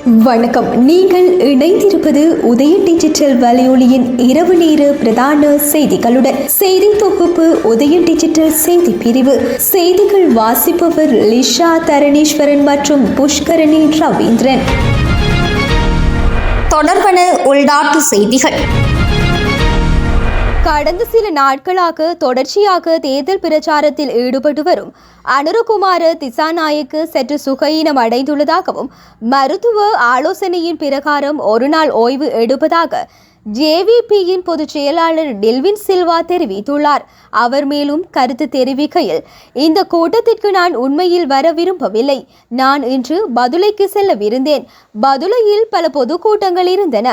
வணக்கம். நீங்கள் இணைந்திருப்பது உதய டிஜிட்டல் வலையொலியின் இரவு நேர பிரதான செய்திகளுடன். செய்தி தொகுப்பு உதய டிஜிட்டல் செய்தி பிரிவு. செய்திகள் வாசிப்பவர் லிஷா தரணீஸ்வரன் மற்றும் புஷ்கரணி ரவீந்திரன். தொடர்பான உள்நாட்டு செய்திகள். கடந்த சில நாட்களாக தொடர்ச்சியாக தேர்தல் பிரச்சாரத்தில் ஈடுபட்டு வரும் அனுரகுமார திசாநாயக்கு சற்று சுகயீனம் அடைந்துள்ளதாகவும் மருத்துவ ஆலோசனையின் பிரகாரம் ஒரு நாள் ஓய்வு எடுப்பதாக ஜேவிபியின் பொதுச் செயலாளர் டெல்வின் சில்வா தெரிவித்துள்ளார். அவர் மேலும் கருத்து தெரிவிக்கையில், இந்த கூட்டத்திற்கு நான் உண்மையில் வர விரும்பவில்லை. நான் இன்று பதுளைக்கு செல்லவிருந்தேன். பதுளையில் பல பொதுக்கூட்டங்கள் இருந்தன.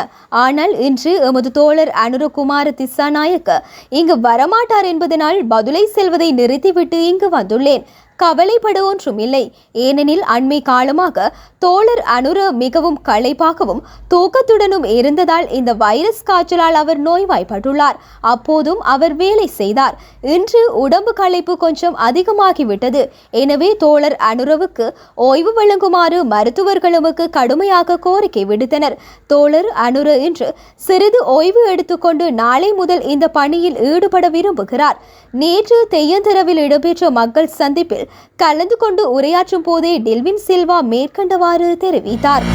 ஆனால் இன்று எமது தோழர் அனுரகுமார திசாநாயக்க இங்கு வரமாட்டார் என்பதனால் பதுளை செல்வதை நிறுத்திவிட்டு இங்கு வந்துள்ளேன். கவலைப்பட ஒன்றுமில்லை. ஏனெனில் அண்மை காலமாக தோழர் அனுர மிகவும் களைப்பாகவும் தூக்கத்துடனும் இருந்ததால் இந்த வைரஸ் காய்ச்சலால் அவர் நோய்வாய்ப்பட்டுள்ளார். அப்போதும் அவர் வேலை செய்தார். இன்று உடம்பு களைப்பு கொஞ்சம் அதிகமாகிவிட்டது. எனவே தோழர் அனுரவுக்கு ஓய்வு வழங்குமாறு மருத்துவர்கள் நமக்கு கடுமையாக கோரிக்கை விடுத்தனர். தோழர் அனுர இன்று சிறிது ஓய்வு எடுத்துக்கொண்டு நாளை முதல் இந்த பணியில் ஈடுபட விரும்புகிறார். நேற்று தெய்யந்தரவில் இடம்பெற்ற மக்கள் சந்திப்பில் கலந்து கொண்டு உரையாற்றும் போதே டெல்வின் சில்வா மேற்கண்டவாறு தெரிவித்தார்.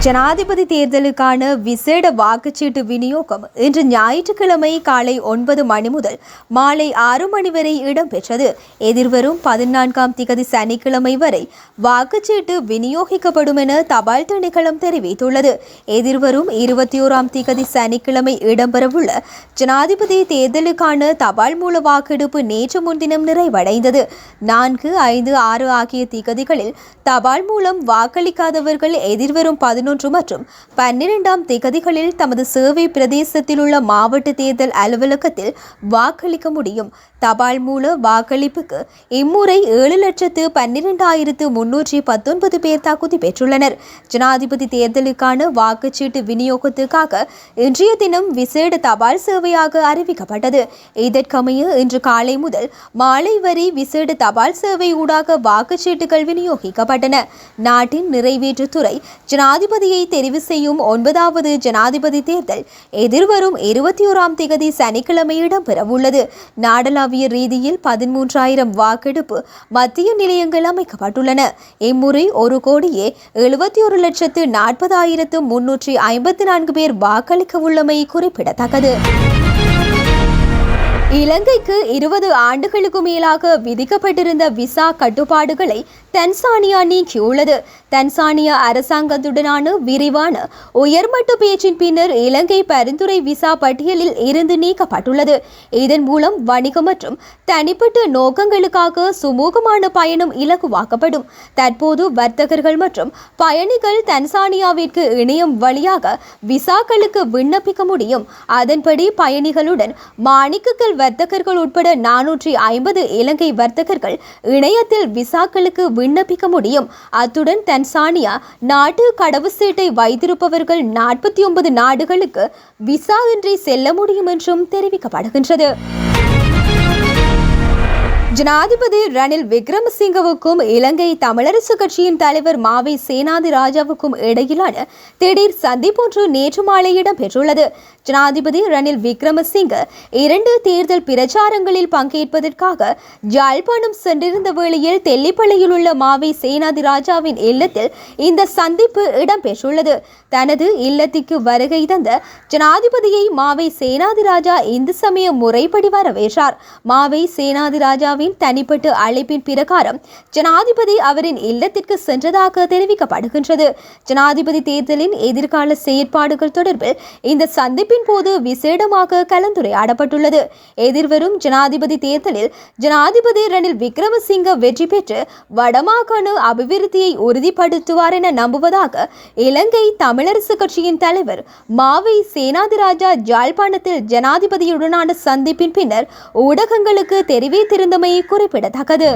ஜனாதிபதி தேர்தலுக்கான விசேட வாக்குச்சீட்டு விநியோகம் இன்று ஞாயிற்றுக்கிழமை காலை 9 மணி முதல் மாலை 6 மணி வரை இடம்பெற்றது. எதிர்வரும் 14ஆம் திகதி சனிக்கிழமை வரை வாக்குச்சீட்டு விநியோகிக்கப்படும் என தபால் திணைக்களம் தெரிவித்துள்ளது. எதிர்வரும் 21ஆம் திகதி சனிக்கிழமை இடம்பெறவுள்ள ஜனாதிபதி தேர்தலுக்கான தபால் மூல வாக்கெடுப்பு நேற்று முன்தினம் நிறைவடைந்தது. 4, 5, 6 ஆகிய திகதிகளில் தபால் மூலம் வாக்களிக்காதவர்கள் எதிர்வரும் 11 மற்றும் 12ஆம் திகதிகளில் தமது சேவை பிரதேசத்தில் உள்ள மாவட்ட தேர்தல் அலுவலகத்தில் வாக்களிக்க முடியும். தபால் மூல வாக்களிப்புக்கு இம்முறை 7,12,319 பேர் தகுதி பெற்றுள்ளனர். ஜனாதிபதி தேர்தலுக்கான வாக்குச்சீட்டு விநியோகத்துக்காக இன்றைய தினம் விசேட தபால் சேவையாக அறிவிக்கப்பட்டது. இதற்கமைய இன்று காலை முதல் மாலை வரை விசேட தபால் சேவை ஊடாக வாக்குச்சீட்டுகள் விநியோகிக்கப்பட்டன. நாட்டின் நிறைவேற்றுத்துறை ஜனாதிபதியை தெரிவு செய்யும் 9வது ஜனாதிபதி தேர்தல் எதிர்வரும் 21ஆம் திகதி சனிக்கிழமை இடம்பெறவுள்ளது. நாடளாவிய ரீதியில் 13,000 வாக்கெடுப்பு மத்திய நிலையங்கள் அமைக்கப்பட்டுள்ளன. இம்முறை 1,71,40,354 பேர் வாக்களிக்க உள்ளமை குறிப்பிடத்தக்கது. இலங்கைக்கு 20 ஆண்டுகளுக்கு மேலாக விதிக்கப்பட்டிருந்த விசா கட்டுப்பாடுகளை தன்சானியா நீக்கியுள்ளது. தன்சானியா அரசாங்கத்துடனான விரிவான உயர்மட்ட பேச்சின் பின்னர் இலங்கை பரிந்துரை விசா பட்டியலில் இருந்து நீக்கப்பட்டுள்ளது. இதன் மூலம் வணிக மற்றும் தனிப்பட்ட நோக்கங்களுக்காக சுமூகமான பயணம் இலகுவாக்கப்படும். தற்போது வர்த்தகர்கள் மற்றும் பயணிகள் தன்சானியாவிற்கு இணையம் வழியாக விசாக்களுக்கு விண்ணப்பிக்க முடியும். அதன்படி பயணிகளுடன் மாணிக்கக்கல் வர்த்தகர்கள் உட்பட 450 இலங்கை வர்த்தகர்கள் இணையத்தில் விசாக்களுக்கு விண்ணப்பிக்க முடியும். அத்துடன் தன்சானியா நாட்டு கடவுச்சீட்டை வைத்திருப்பவர்கள் 49 நாடுகளுக்கு விசா இன்றி செல்ல முடியும் என்றும் தெரிவிக்கப்படுகின்றது. ஜனாதிபதி ரணில் விக்ரமசிங்கவுக்கும் இலங்கை தமிழரசு கட்சியின் தலைவர் மாவை சேனாதிராஜாவுக்கும் இடையிலான திடீர் சந்திப்பொன்று நேற்று மாலை இடம்பெற்றுள்ளது. ஜனாதிபதி ரணில் விக்ரமசிங்க 2 தேர்தல் பிரச்சாரங்களில் பங்கேற்பதற்காக யாழ்ப்பாணம் சென்றிருந்த வேளையில் தெல்லிப்பள்ளியில் உள்ள மாவை சேனாதிராஜாவின் இல்லத்தில் இந்த சந்திப்பு இடம்பெற்றுள்ளது. தனது இல்லத்திற்கு வருகை தந்த ஜனாதிபதியை மாவை சேனாதிராஜா இந்து சமய முறைப்படி வரவேற்றார். மாவை சேனாதிராஜாவின் தனிப்பட்ட அழைப்பின் பிரகாரம் ஜனாதிபதி அவரின் இல்லத்திற்கு சென்றதாக தெரிவிக்கப்படுகின்றது. ஜனாதிபதி தேர்தலின் எதிர்கால செயற்பாடுகள் தொடர்பில் இந்த சந்திப்பின் போது விசேடமாக கலந்துரையாடப்பட்டுள்ளது. எதிர்வரும் ஜனாதிபதி தேர்தலில் ஜனாதிபதி ரணில் விக்ரமசிங்க வெற்றி பெற்று வடமாகாண அபிவிருத்தியை உறுதிப்படுத்துவார் என நம்புவதாக இலங்கை தமிழரசு கட்சியின் தலைவர் மாவை சேனாதிராஜா யாழ்ப்பாணத்தில் ஜனாதிபதியுடனான சந்திப்பின் பின்னர் ஊடகங்களுக்கு தெரிவித்திருந்தமை குறிப்பிடத்தக்கது.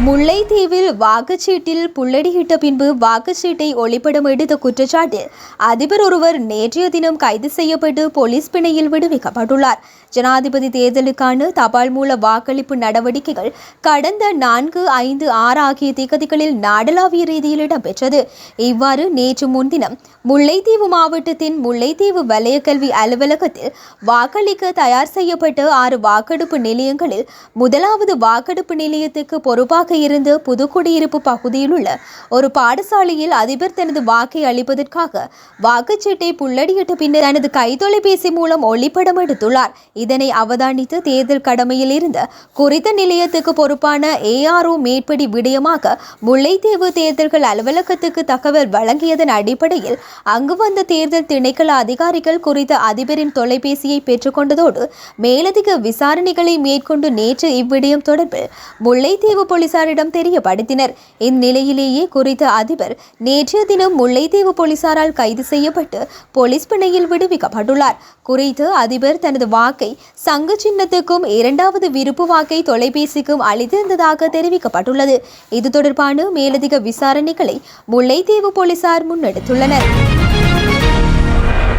முல்லைத்தீவில் வாக்குச்சீட்டில் புள்ளடியிட்ட பின்பு வாக்குச்சீட்டை ஒளிப்படம் எடுத்த குற்றச்சாட்டில் அதிபர் ஒருவர் நேற்றைய தினம் கைது செய்யப்பட்டு போலீஸ் பிணையில் விடுவிக்கப்பட்டுள்ளார். ஜனாதிபதி தேர்தலுக்கான தபால் மூல வாக்களிப்பு நடவடிக்கைகள் கடந்த 4, 5, 6 ஆகிய திகதிகளில் நாடளாவிய ரீதியில் இடம்பெற்றது. இவ்வாறு நேற்று முன்தினம் முல்லைத்தீவு மாவட்டத்தின் முல்லைத்தீவு வலய கல்வி அலுவலகத்தில் வாக்களிக்க தயார் செய்யப்பட்ட 6 வாக்கெடுப்பு நிலையங்களில் முதலாவது வாக்கெடுப்பு நிலையத்துக்கு பொறுப்பாக இருந்த புதுக்குடியிருப்பு பகுதியில் உள்ள ஒரு பாடசாலையில் அதிபர் தனது வாக்கை அளிப்பதற்காக வாக்குச்சீட்டை புல்லடியிட்ட பின்னர் தனது கைத்தொலைபேசி மூலம் ஒளிப்படம் எடுத்துள்ளார். இதனை அவதானித்து தேர்தல் கடமையில் இருந்த குறித்த நிலையத்துக்கு பொறுப்பான ARO மேற்படி விடயமாக முல்லைத்தீவு தேர்தல்கள் அலுவலகத்துக்கு தகவல் வழங்கியதன் அடிப்படையில் அங்கு வந்த தேர்தல் திணைக்கள அதிகாரிகள் குறித்த அதிபரின் தொலைபேசியை பெற்றுக்கொண்டதோடு மேலதிக விசாரணைகளை மேற்கொண்டு நேற்று இவ்விடயம் தொடர்பில் முல்லைத்தீவு போலீசாரிடம் தெரியப்படுத்தினர். இந்நிலையிலேயே குறித்த அதிபர் நேற்றைய தினம் முல்லைத்தீவு போலீசாரால் கைது செய்யப்பட்டு போலீஸ் பிணையில் விடுவிக்கப்பட்டுள்ளார். குறித்து அதிபர் தனது வாக்கை சங்கு சின்னத்துக்கும் 2வது விருப்பு வாக்கை தொலைபேசிக்கும் அளித்திருந்ததாக தெரிவிக்கப்பட்டுள்ளது. இது தொடர்பான மேலதிக விசாரணைகளை முல்லைத்தீவு போலீசார் முன்னெடுத்துள்ளனர்.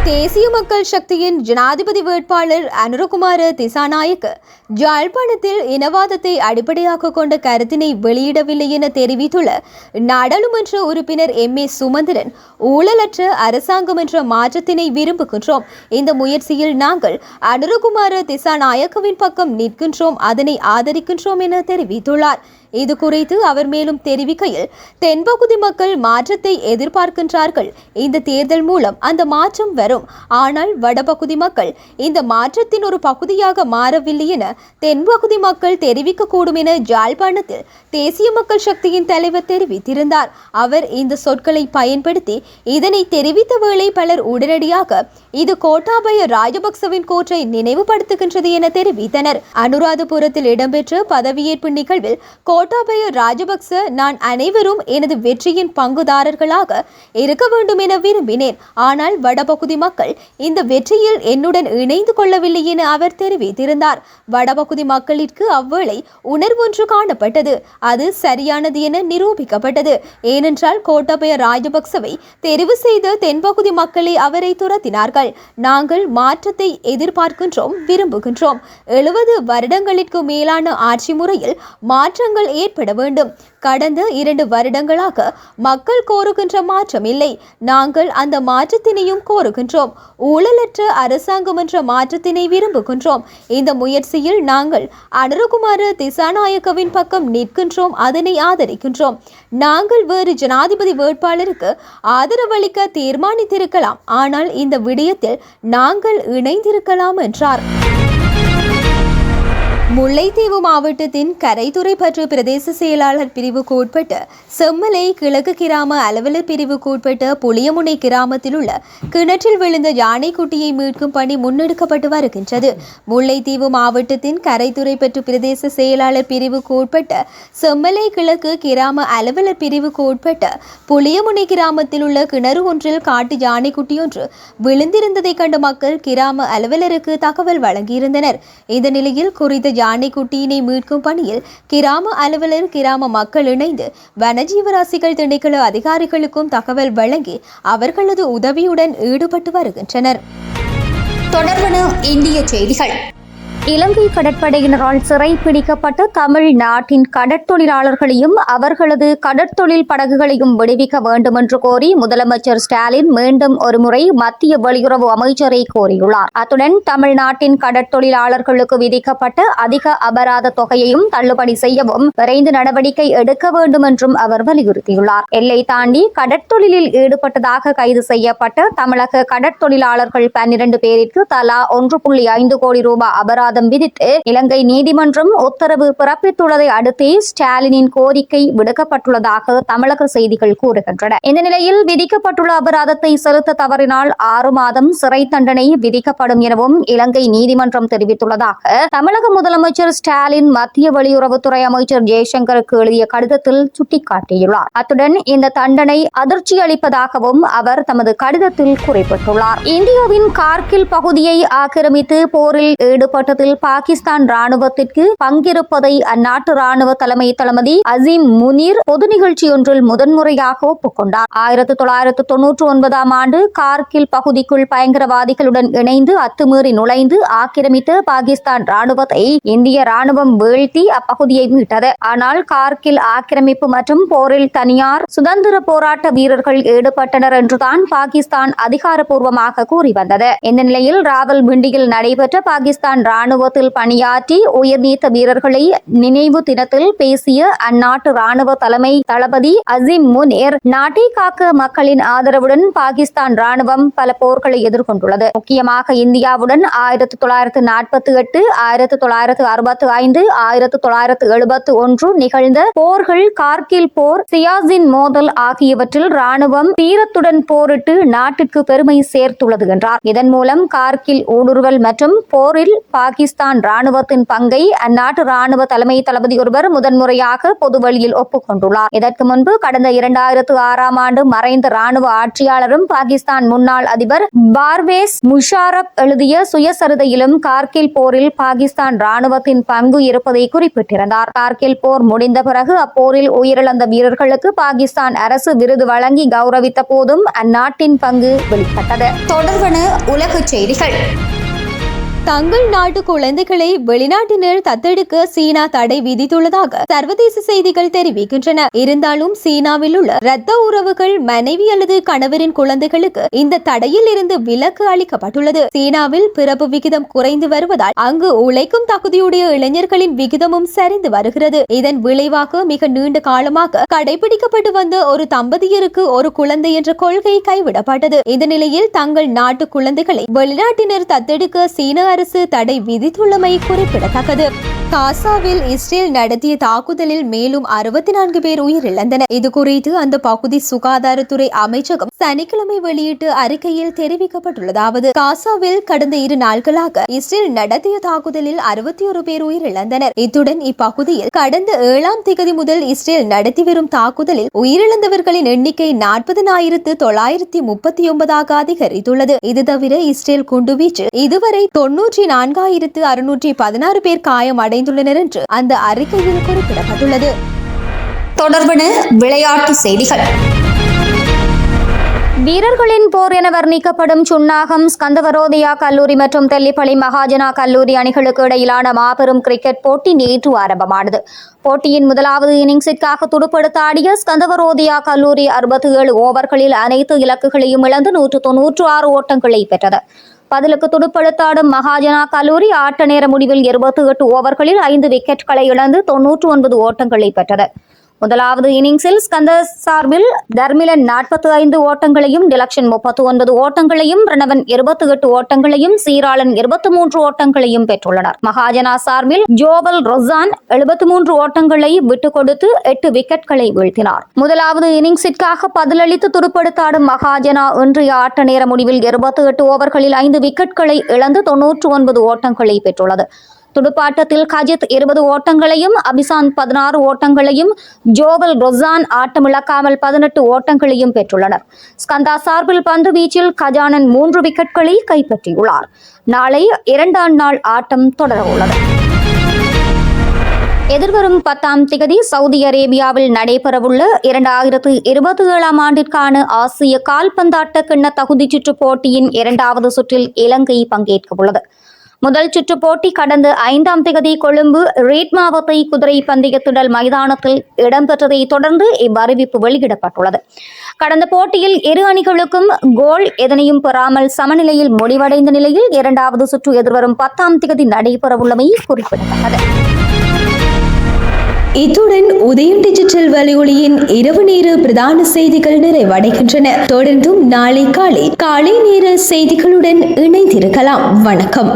தேசிய மக்கள் சக்தியின் ஜனாதிபதி வேட்பாளர் அனுரகுமார திசாநாயக்க யாழ்ப்பாணத்தில் இனவாதத்தை அடிப்படையாக கொண்ட கருத்தினை வெளியிடவில்லை என தெரிவித்துள்ள நாடாளுமன்ற உறுப்பினர் MA சுமந்திரன், ஊழலற்ற அரசாங்கம் என்ற மாற்றத்தினை விரும்புகின்றோம். இந்த முயற்சியில் நாங்கள் அனுரகுமார திசாநாயக்கவின் பக்கம் நிற்கின்றோம், அதனை ஆதரிக்கின்றோம் என தெரிவித்துள்ளார். இது குறித்து அவர் மேலும் தெரிவிக்கையில், தென்பகுதி மக்கள் மாற்றத்தை எதிர்பார்க்கின்றார்கள். இந்த தேர்தல் மூலம் அந்த மாற்றம் வரும். ஆனால் வடபகுதி மக்கள் இந்த மாற்றத்தின் ஒரு பகுதியாக மாறவில்லை என தென்பகுதி மக்கள் தெரிவிக்கக்கூடும் என யாழ்ப்பாணத்தில் தேசிய மக்கள் சக்தியின் தலைவர் தெரிவித்திருந்தார். அவர் இந்த சொற்களை பயன்படுத்தி இதனை தெரிவித்த வேளை பலர் உடனடியாக இது கோட்டாபய ராஜபக்சவின் கூற்றை நினைவுபடுத்துகின்றது என தெரிவித்தனர். அனுராதபுரத்தில் இடம்பெற்ற பதவியேற்பு நிகழ்வில் கோட்டாபய ராஜபக்ச, நான் அனைவரும் எனது வெற்றியின் பங்குதாரர்களாக இருக்க வேண்டும் என விரும்பினேன். ஆனால் வடபகுதி மக்கள் இந்த வெற்றியில் என்னுடன் இணைந்து கொள்ளவில்லை என அவர் தெரிவித்திருந்தார். வடபகுதி மக்களிற்கு அவ்வேளை உணர்வொன்று காணப்பட்டது. அது சரியானது என நிரூபிக்கப்பட்டது. ஏனென்றால் கோட்டாபய ராஜபக்சவை தெரிவு செய்த தென்பகுதி மக்களே அவரை துரத்தினார்கள். நாங்கள் மாற்றத்தை எதிர்பார்க்கின்றோம், விரும்புகின்றோம். 70 வருடங்களுக்கு மேலான ஆட்சி முறையில் மாற்றங்கள் ஏற்பட வேண்டும். கடந்த 2 வருடங்களாக மக்கள் கோருகின்ற மாற்றம் இல்லை. நாங்கள் அந்த மாற்றத்தினையும் கோருகின்றோம். ஊழலற்ற அரசாங்கம் என்ற மாற்றத்தினை விரும்புகின்றோம். இந்த முயற்சியில் நாங்கள் அனுரகுமார திசாநாயக்கவின் பக்கம் நிற்கின்றோம், அதனை ஆதரிக்கின்றோம். நாங்கள் வேறு ஜனாதிபதி வேட்பாளருக்கு ஆதரவளிக்க தீர்மானித்திருக்கலாம், ஆனால் இந்த விடயத்தில் நாங்கள் இணைந்திருக்கலாம் என்றார். முல்லைத்தீவு மாவட்டத்தின் கரைத்துறைப்பற்று பிரதேச செயலாளர் பிரிவுக்கு உட்பட்ட செம்மலை கிழக்கு கிராம அலுவலர் பிரிவுக்கு உட்பட்ட புளியமுனை கிராமத்தில் உள்ள கிணற்றில் விழுந்த யானைக்குட்டியை மீட்கும் பணி முன்னெடுக்கப்பட்டு வருகின்றது. முல்லைத்தீவு மாவட்டத்தின் கரைத்துறைப்பற்று பிரதேச செயலாளர் பிரிவுக்கு உட்பட்ட செம்மலை கிழக்கு கிராம அலுவலர் பிரிவுக்கு உட்பட்ட புளியமுனை கிராமத்தில் உள்ள கிணறு ஒன்றில் காட்டு யானைக்குட்டியொன்று விழுந்திருந்ததை கண்ட மக்கள் கிராம அலுவலருக்கு தகவல் வழங்கியிருந்தனர். இந்த நிலையில் குறித்த யானைக்குட்டியினை மீட்கும் பணியில் கிராம அலுவலர், கிராம மக்கள் இணைந்து வனஜீவராசிகள் திணைக்கள அதிகாரிகளுக்கும் தகவல் வழங்கி அவர்களது உதவியுடன் ஈடுபட்டு வருகின்றனர். தொடர்பான இந்திய செய்திகள். இலங்கை கடற்படையினரால் சிறை பிடிக்கப்பட்ட தமிழ்நாட்டின் கடற்தொழிலாளர்களையும் அவர்களது கடற்தொழில் படகுகளையும் விடுவிக்க வேண்டும் என்று கோரி முதலமைச்சர் ஸ்டாலின் மீண்டும் ஒருமுறை மத்திய வெளியுறவு அமைச்சரை கோரியுள்ளார். அத்துடன் தமிழ்நாட்டின் கடற்தொழிலாளர்களுக்கு விதிக்கப்பட்ட அதிக அபராத தொகையையும் தள்ளுபடி செய்யவும் விரைந்து நடவடிக்கை எடுக்க வேண்டும் என்றும் அவர் வலியுறுத்தியுள்ளார். எல்லை தாண்டி கடற்தொழிலில் ஈடுபட்டதாக கைது செய்யப்பட்ட தமிழக கடற்தொழிலாளர்கள் 12 பேருக்கு தலா 1.5 கோடி ரூபாய் அபராதம் விதித்து இலங்கை நீதிமன்றம் உத்தரவு பிறப்பித்துள்ளதை அடுத்தே ஸ்டாலினின் கோரிக்கை விடுக்கப்பட்டுள்ளதாக தமிழக செய்திகள் கூறுகின்றன. இந்த நிலையில் விதிக்கப்பட்டுள்ள அபராதத்தை செலுத்த தவறினால் 6 மாதம் சிறை தண்டனை விதிக்கப்படும் எனவும் இலங்கை நீதிமன்றம் தெரிவித்துள்ளதாக தமிழக முதலமைச்சர் ஸ்டாலின் மத்திய வெளியுறவுத்துறை அமைச்சர் ஜெய்சங்கருக்கு எழுதிய கடிதத்தில் சுட்டிக்காட்டியுள்ளார். அத்துடன் இந்த தண்டனை அதிர்ச்சி அளிப்பதாகவும் அவர் தமது கடிதத்தில் குறிப்பிட்டுள்ளார். இந்தியாவின் கார்கில் பகுதியை ஆக்கிரமித்து போரில் ஈடுபட்டதில் தாக்குதலில் பாகிஸ்தான் ராணுவத்திற்கு பங்கிருப்பதை அந்நாட்டு ராணுவ தலைமை தளபதி அசீம் முனீர் பொது நிகழ்ச்சி ஒன்றில் முதன்முறையாக ஒப்புக்கொண்டார். 1999ஆம் ஆண்டு கார்கில் பகுதிக்குள் பயங்கரவாதிகளுடன் இணைந்து அத்துமீறி நுழைந்து ஆக்கிரமித்த பாகிஸ்தான் ராணுவத்தை இந்திய ராணுவம் வீழ்த்தி அப்பகுதியை மீட்டது. ஆனால் கார்கில் ஆக்கிரமிப்பு மற்றும் போரில் தனியார் சுதந்திர போராட்ட வீரர்கள் ஈடுபட்டனர் என்றுதான் பாகிஸ்தான் அதிகாரப்பூர்வமாக கூறி வந்தது. இந்த நிலையில் ராவல்பிண்டியில் நடைபெற்ற பாகிஸ்தான் ராணுவத்தில் பணியாற்றி உயிர் நீத்த வீரர்களை நினைவு தினத்தில் பேசிய அந்நாட்டு ராணுவ தலைமை தளபதி அசீம் முனீர், நாட்டை காக்க மக்களின் ஆதரவுடன் பாகிஸ்தான் ராணுவம் பல போர்களை எதிர்கொண்டுள்ளது. முக்கியமாக இந்தியாவுடன் 1948, 1965, 1971 நிகழ்ந்த போர்கள், கார்கில் போர், சியாசின் மோதல் ஆகியவற்றில் ராணுவம் தீரத்துடன் போரிட்டு நாட்டிற்கு பெருமை சேர்த்துள்ளது என்றார். இதன் மூலம் கார்கில் ஊடுருவல் மற்றும் போரில் பாகிஸ்தான் ராணுவத்தின் பங்கை அந்நாட்டு ராணுவ தலைமை தளபதி ஒருவர் முதன்முறையாக பொதுவெளியில் ஒப்புக்கொண்டுள்ளார். இதற்கு முன்பு கடந்த 2006ஆம் ஆண்டு மறைந்த ராணுவ ஆட்சியாளரும் பாகிஸ்தான் முன்னாள் அதிபர் பார்வேஸ் முஷாரப் எழுதிய சுயசரிதையிலும் கார்கில் போரில் பாகிஸ்தான் ராணுவத்தின் பங்கு இருப்பதை குறிப்பிட்டிருந்தார். கார்கில் போர் முடிந்த பிறகு அப்போரில் உயிரிழந்த வீரர்களுக்கு பாகிஸ்தான் அரசு விருது வழங்கி கௌரவித்த போதும் அந்நாட்டின் பங்கு வெளிப்பட்டது. தொடர்பான உலகச் செய்திகள். தங்கள் நாட்டு குழந்தைகளை வெளிநாட்டினர் தத்தெடுக்க சீனா தடை விதித்துள்ளதாக சர்வதேச செய்திகள் தெரிவிக்கின்றன. இருந்தாலும் சீனாவில் உள்ள இரத்த உறவுகள், மனைவி அல்லது கணவரின் குழந்தைகளுக்கு இந்த தடையில் இருந்து விலக்கு அளிக்கப்பட்டுள்ளது. சீனாவில் பிறப்பு விகிதம் குறைந்து வருவதால் அங்கு உழைக்கும் தகுதியுடைய இளைஞர்களின் விகிதமும் சரிந்து வருகிறது. இதன் விளைவாக மிக நீண்ட காலமாக கடைபிடிக்கப்பட்டு வந்த ஒரு தம்பதியருக்கு ஒரு குழந்தை என்ற கொள்கை கைவிடப்பட்டது. இந்த நிலையில் தங்கள் நாட்டு குழந்தைகளை வெளிநாட்டினர் தத்தெடுக்க சீன அரசு தடை விதித்துள்ளமை குறிப்பிடத்தக்கது. காசாவில் இஸ்ரேல் நடத்திய தாக்குதலில் மேலும் 64 பேர் உயிரிழந்தனர். இது குறித்து அந்த பகுதி சுகாதாரத்துறை அமைச்சகம் சனிக்கிழமை வெளியிட்டு அறிக்கையில் தெரிவிக்கப்பட்டுள்ளதாவது: காசாவில் கடந்த 2 நாட்களாக இஸ்ரேல் நடத்திய தாக்குதலில் 61 பேர் உயிரிழந்தனர். இத்துடன் இப்பகுதியில் கடந்த 7ஆம் தேதி முதல் இஸ்ரேல் நடத்தி வரும் தாக்குதலில் உயிரிழந்தவர்களின் எண்ணிக்கை 40,939 அதிகரித்துள்ளது. இது தவிர இஸ்ரேல் குண்டுவீச்சு இதுவரை 94,616 பேர் காயமடைந்துள்ளனர் என்று அந்த அறிக்கையில் குறிப்பிடப்பட்டுள்ளது. தொடர்பான விளையாட்டு செய்திகள். வீரர்களின் போர் என வர்ணிக்கப்படும் சுன்னாகம், ஸ்கந்தவரோதயா கல்லூரி மற்றும் தெல்லிப்பளி மகாஜனா கல்லூரி அணிகளுக்கு இடையிலான மாபெரும் கிரிக்கெட் போட்டி நேற்று ஆரம்பமானது. போட்டியின் முதலாவது இன்னிங்ஸிற்காக துடுப்படுத்த ஆடிய ஸ்கந்தவரோதயா கல்லூரி 67 ஓவர்களில் அனைத்து இலக்குகளையும் இழந்து 196 ஓட்டங்களை பெற்றது. பதிலுக்கு துடுப்படுத்தாடும் மகாஜனா கல்லூரி ஆட்ட நேர முடிவில் 28 ஓவர்களில் 5 விக்கெட்களை இழந்து 99 ஓட்டங்களை பெற்றது. முதலாவது இன்னிங்ஸில் ஸ்கந்த சார்பில் தர்மிலன் 45 ஓட்டங்களையும், டிலக்ஷன் 39 ஓட்டங்களையும், பிரணவன் 28 ஓட்டங்களையும், சீராளன் 23 ஓட்டங்களையும் பெற்றுள்ளனர். மகாஜனா சார்பில் ஜோவல் ரொசான் 73 ஓட்டங்களை விட்டுக் கொடுத்து 8 விக்கெட்களை வீழ்த்தினார். முதலாவது இன்னிங்ஸிற்காக பதிலளித்து துடுப்படுத்தாடும் மகாஜனா இன்றைய ஆட்ட நேர முடிவில் 28 ஓவர்களில் 5 விக்கெட்களை இழந்து 99 ஓட்டங்களை பெற்றுள்ளது. துடுப்பாட்டத்தில் கஜித் 20 ஓட்டங்களையும், அபிசாந்த் 16 ஓட்டங்களையும், ஜோவல் ரொசான் ஆட்டமிழக்காமல் 18 ஓட்டங்களையும் பெற்றுள்ளனர். ஸ்கந்தா சார்பில் பந்து வீச்சில் கஜானன் 3 விக்கெட்களை கைப்பற்றியுள்ளார். நாளை 2ஆம் நாள் ஆட்டம் தொடரவுள்ளது. எதிர்வரும் 10ஆம் தேதி சவுதி அரேபியாவில் நடைபெறவுள்ள 2027ஆம் ஆண்டிற்கான ஆசிய கால்பந்தாட்ட கிண்ண தகுதிச் சுற்று போட்டியின் 2வது சுற்றில் இலங்கை பங்கேற்க உள்ளது. முதல் சுற்று போட்டி கடந்த 5ஆம் தேதி கொழும்பு ரீட் மாவத்தை குதிரை பந்தயத்திடல் மைதானத்தில் இடம்பெற்றதை தொடர்ந்து இவ்வறிவிப்பு வெளியிடப்பட்டுள்ளது. கடந்த போட்டியில் இரு அணிகளுக்கும் கோல் எதனையும் பெறாமல் சமநிலையில் முடிவடைந்த நிலையில் 2வது சுற்று எதிர்வரும் 10ஆம் தேதி நடைபெறவுள்ளமை குறிப்பிடத்தக்கது. இத்துடன் உதயம் டிஜிட்டல் வலையொலியின் இரவு நேர பிரதான செய்திகள் நிறைவடைகின்றன. தொடர்ந்தும் நாளை காலை நேர செய்திகளுடன் இணைந்திருக்கலாம். வணக்கம்.